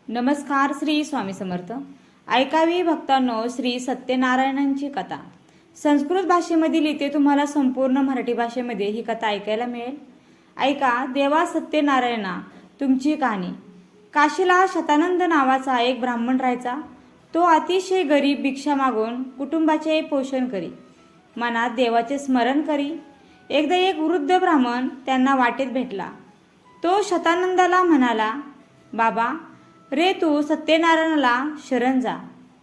नमस्कार. श्री स्वामी समर्थ. ऐकावी भक्तांनो श्री सत्यनारायणांची कथा. संस्कृत भाषेमधील इथे तुम्हाला संपूर्ण मराठी भाषेमध्ये ही कथा ऐकायला मिळेल. ऐका. देवा सत्यनारायणा तुमची कहाणी. काशीला शतानंद नावाचा एक ब्राह्मण राहायचा. तो अतिशय गरीब, भिक्षा मागून कुटुंबाचे पोषण करी, मनात देवाचे स्मरण करी. एकदा एक वृद्ध ब्राह्मण त्यांना वाटेत भेटला. तो शतानंदाला म्हणाला, बाबा रे, तू सत्यनारायणाला शरण जा,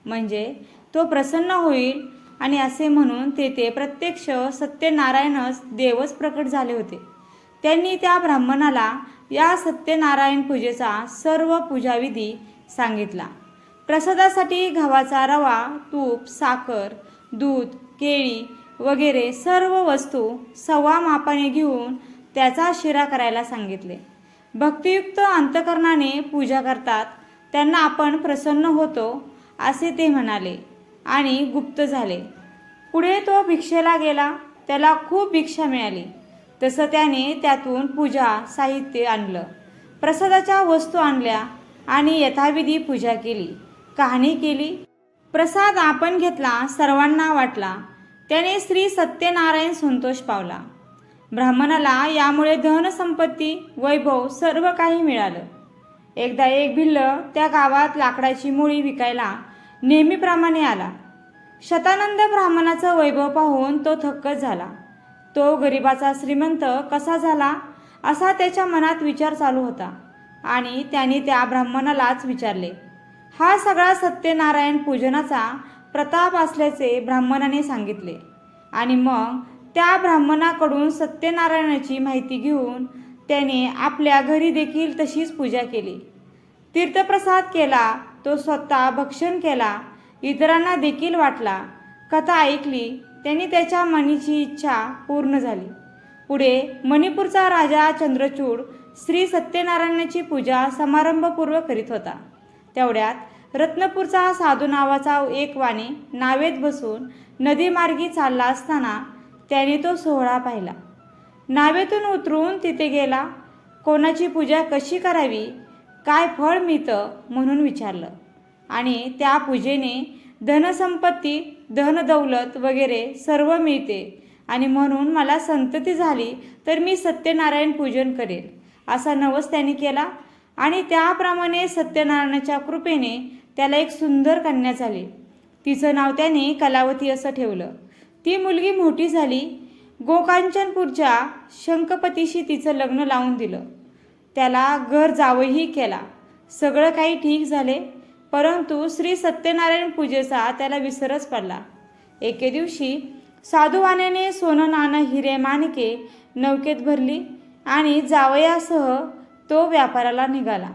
म्हणजे तो प्रसन्न होईल. आणि असे म्हणून तेथे प्रत्यक्ष सत्यनारायणच देवच प्रकट झाले होते. त्यांनी त्या ब्राह्मणाला या सत्यनारायण पूजेचा सर्व पूजाविधी सांगितला. प्रसादासाठी गव्हाचा रवा, तूप, साखर, दूध, केळी वगैरे सर्व वस्तू सव्वा मापाने घेऊन त्याचा शिरा करायला सांगितले. भक्तियुक्त अंतकरणाने पूजा करतात त्यांना आपण प्रसन्न होतो असे ते म्हणाले आणि गुप्त झाले. पुढे तो भिक्षेला गेला. त्याला खूप भिक्षा मिळाली. तसं त्याने त्यातून पूजा साहित्य आणलं, प्रसादाच्या वस्तू आणल्या आणि यथाविधी पूजा केली, कहाणी केली. प्रसाद आपण घेतला, सर्वांना वाटला. त्याने श्री सत्यनारायण संतोष पावला. ब्राह्मणाला यामुळे धनसंपत्ती, वैभव सर्व काही मिळालं. एकदा एक भिल्ल त्या गावात लाकडाची मुळी विकायला नेहमीप्रमाणे आला. शतानंद ब्राह्मणाचं वैभव पाहून तो थक्कच झाला. तो गरिबाचा श्रीमंत कसा झाला असा त्याच्या मनात विचार चालू होता आणि त्याने त्या ब्राह्मणालाच विचारले. हा सगळा सत्यनारायण पूजनाचा प्रताप असल्याचे ब्राह्मणाने सांगितले. आणि मग त्या ब्राह्मणाकडून सत्यनारायणाची माहिती घेऊन त्याने आपल्या घरी देखील तशीच पूजा केली. तीर्थप्रसाद केला. तो स्वतः भक्षण केला, इतरांना देखील वाटला. कथा ऐकली. त्यांनी त्याच्या मनीची इच्छा पूर्ण झाली. पुढे मणिपूरचा राजा चंद्रचूड श्री सत्यनारायणाची पूजा समारंभपूर्वक करीत होता. तेवढ्यात रत्नपूरचा साधू नावाचा एक वाणी नावेत बसून नदीमार्गी चालला असताना त्याने तो सोहळा पाहिला. नावेतून उतरून तिथे गेला. कोणाची पूजा कशी करावी, काय फळ मिळतं म्हणून विचारलं. आणि त्या पूजेने धनसंपत्ती, धनदौलत वगैरे सर्व मिळते आणि म्हणून मला संतती झाली तर मी सत्यनारायण पूजन करेल असा नवस त्याने केला. आणि त्याप्रमाणे सत्यनारायणाच्या कृपेने त्याला एक सुंदर कन्या झाली. तिचं नाव त्याने कलावती असं ठेवलं. ती मुलगी मोठी झाली. गोकांचनपूरच्या शंखपतीशी तिचं लग्न लावून दिलं. त्याला घर जावईही केला. सगळं काही ठीक झाले, परंतु श्री सत्यनारायण पूजेचा त्याला विसरच पडला. एके दिवशी साधूवाण्याने सोनं, नाणं, हिरे, माणिके नौकेत भरली आणि जावयासह तो व्यापाराला निघाला.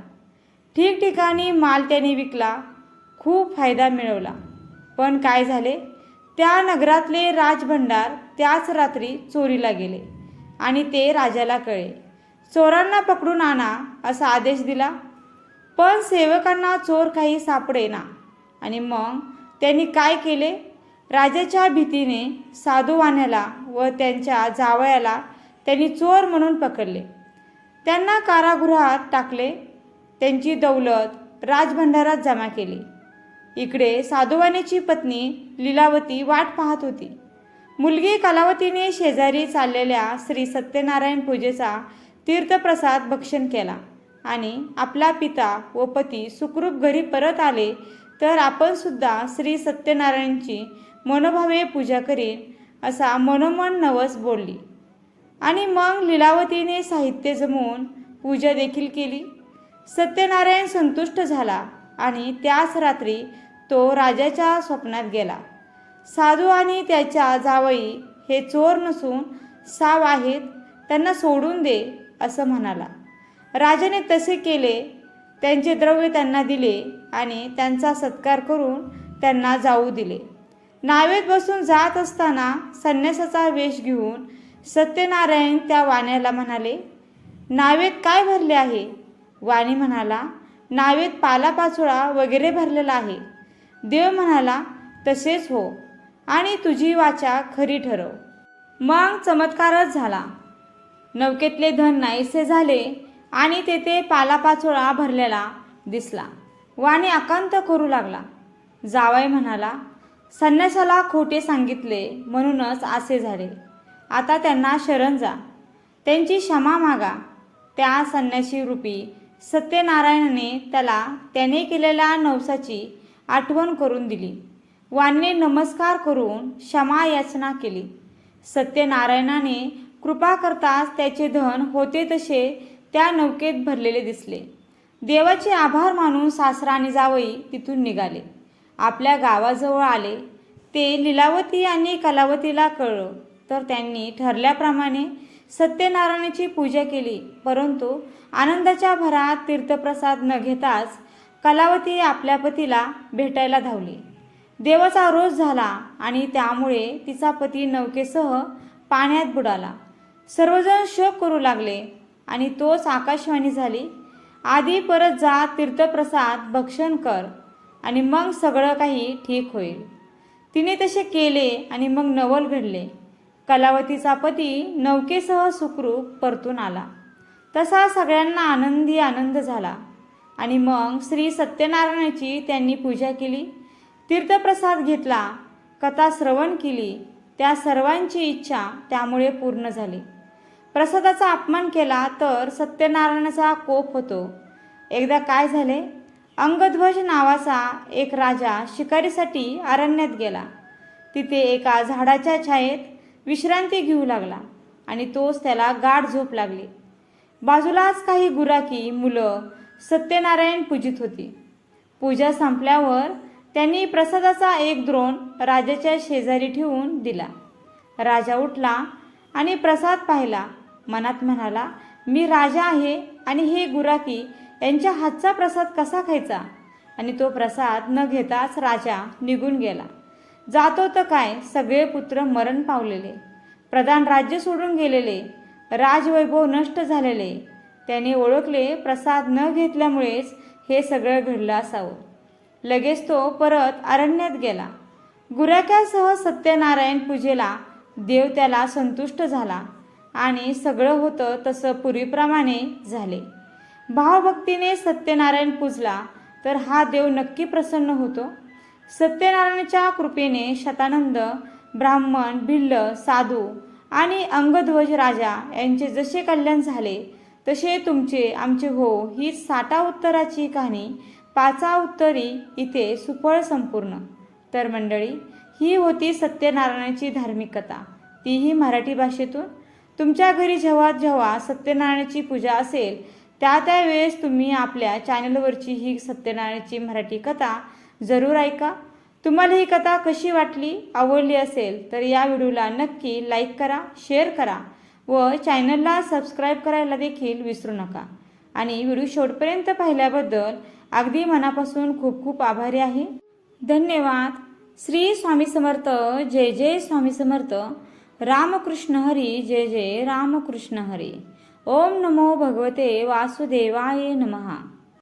ठिकठिकाणी माल त्याने विकला, खूप फायदा मिळवला. पण काय झाले, त्या नगरातले राजभंडार त्याच रात्री चोरीला गेले आणि ते राजाला कळले. चोरांना पकडून आणा असा आदेश दिला. पण सेवकांना चोर काही सापडेना. आणि मग त्यांनी काय केले, राजाच्या भीतीने साधूवाण्याला व त्यांच्या जावयाला त्यांनी चोर म्हणून पकडले. त्यांना कारागृहात टाकले. त्यांची दौलत राजभंडारात जमा केली. इकडे साधूवाण्याची पत्नी लीलावती वाट पाहत होती. मुलगी कलावतीने शेजारी चाललेल्या श्री सत्यनारायण पूजेचा तीर्थप्रसाद भक्षण केला आणि आपला पिता व पती सुखरूप घरी परत आले तर आपण सुद्धा श्री सत्यनारायणची मनोभावे पूजा करीन असा मनोमन नवस बोलली. आणि मग लीलावतीने साहित्य जमवून पूजा देखील केली. सत्यनारायण संतुष्ट झाला आणि त्याच रात्री तो राजाच्या स्वप्नात गेला. साधू आणि त्याच्या जावई हे चोर नसून साव आहेत, त्यांना सोडून दे असं म्हणाला. राजाने तसे केले. त्यांचे द्रव्य त्यांना दिले आणि त्यांचा सत्कार करून त्यांना जाऊ दिले. नावेत बसून जात असताना संन्यासाचा वेश घेऊन सत्यनारायण त्या वाण्याला म्हणाले, नावेत काय भरले आहे? वाणी म्हणाला, नावेत पालापाचोळा वगैरे भरलेला आहे. देव म्हणाला, तसेच हो आणि तुझी वाचा खरी ठरव. मग चमत्कारच झाला. नौकेतले धन नाहीसे झाले आणि तेथे पालापाचोळा भरलेला दिसला. वाणी आकांत करू लागला. जावई म्हणाला, संन्यासाला खोटे सांगितले म्हणूनच असे झाले. आता त्यांना शरण जा, त्यांची क्षमा मागा. त्या संन्यासी रूपी सत्यनारायणाने त्याला त्याने केलेल्या नवसाची आठवण करून दिली. वाणीने नमस्कार करून क्षमा याचना केली. सत्यनारायणाने कृपा करताच त्याचे धन होते तसे त्या नौकेत भरलेले दिसले. देवाचे आभार मानून सासरा आणि जावई तिथून निघाले. आपल्या गावाजवळ आले. ते लीलावती आणि कलावतीला कळलं तर त्यांनी ठरल्याप्रमाणे सत्यनारायणाची पूजा केली. परंतु आनंदाच्या भरात तीर्थप्रसाद न घेताच कलावती आपल्या पतीला भेटायला धावली. देवाचा रोष झाला आणि त्यामुळे तिचा पती नौकेसह पाण्यात बुडाला. सर्वजण शोक करू लागले आणि तोच आकाशवाणी झाली, आधी परत जा, तीर्थप्रसाद भक्षण कर आणि मग सगळं काही ठीक होईल. तिने तसे केले आणि मग नवल घडले. कलावतीचा पती नौकेसह सुखरूप परतून आला. तसा सगळ्यांना आनंदी आनंद झाला आणि मग श्री सत्यनारायणाची त्यांनी पूजा केली, तीर्थप्रसाद घेतला, कथा श्रवण केली. त्या सर्वांची इच्छा त्यामुळे पूर्ण झाली. प्रसादाचा अपमान केला तर सत्यनारायणाचा कोप होतो. एकदा काय झाले, अंगध्वज नावाचा एक राजा शिकारीसाठी अरण्यात गेला. तिथे एका झाडाच्या छायेत विश्रांती घेऊ लागला आणि तोच त्याला गाढ झोप लागली. बाजूलाच काही गुराखी मुलं सत्यनारायण पूजित होती. पूजा संपल्यावर त्यांनी प्रसादाचा एक द्रोण राजाच्या शेजारी ठेवून दिला. राजा उठला आणि प्रसाद पाहिला. मनात म्हणाला, मी राजा आहे आणि हे गुराखी यांच्या हातचा प्रसाद कसा खायचा? आणि तो प्रसाद न घेताच राजा निघून गेला. जातो तर काय, सगळे पुत्र मरण पावलेले, प्रधान राज्य सोडून गेलेले, राजवैभव नष्ट झालेले. त्याने ओळखले प्रसाद न घेतल्यामुळेच हे सगळं घडलं असावं. लगेच तो परत अरण्यात गेला. गुराख्यासह सत्यनारायण पूजेला देव त्याला संतुष्ट झाला आणि सगळं होतं तसं पूर्वीप्रमाणे झाले. भावभक्तीने सत्यनारायण पूजला तर हा देव नक्की प्रसन्न होतो. सत्यनारायणाच्या कृपेने शतानंद, ब्राह्मण, भिल्ल, साधू आणि अंगध्वज राजा यांचे जसे कल्याण झाले तसे तुमचे आमचे हो. ही 60 उत्तराची कहाणी 5 उत्तरी इथे सुफळ संपूर्ण. तर मंडळी, ही होती सत्यनारायणाची धार्मिक कथा, तीही मराठी भाषेतून. तुमच्या घरी जेव्हा जेव्हा सत्यनारायणाची पूजा असेल त्या वेळेस तुम्ही आपल्या चॅनलवरची ही सत्यनारायणाची मराठी कथा जरूर ऐका. तुम्हाला ही कथा कशी वाटली, आवडली असेल तर या व्हिडिओला नक्की लाईक करा, शेअर करा व चॅनलला सबस्क्राईब करायला देखील विसरू नका. आणि व्हिडिओ शेवटपर्यंत पाहिल्याबद्दल अगदी मनापासून खूप खूप आभारी आहे. धन्यवाद. श्री स्वामी समर्थ. जय जय स्वामी समर्थ. रामकृष्ण हरी. जय जय रामकृष्ण हरी. ओम नमो भगवते वासुदेवाय नमः.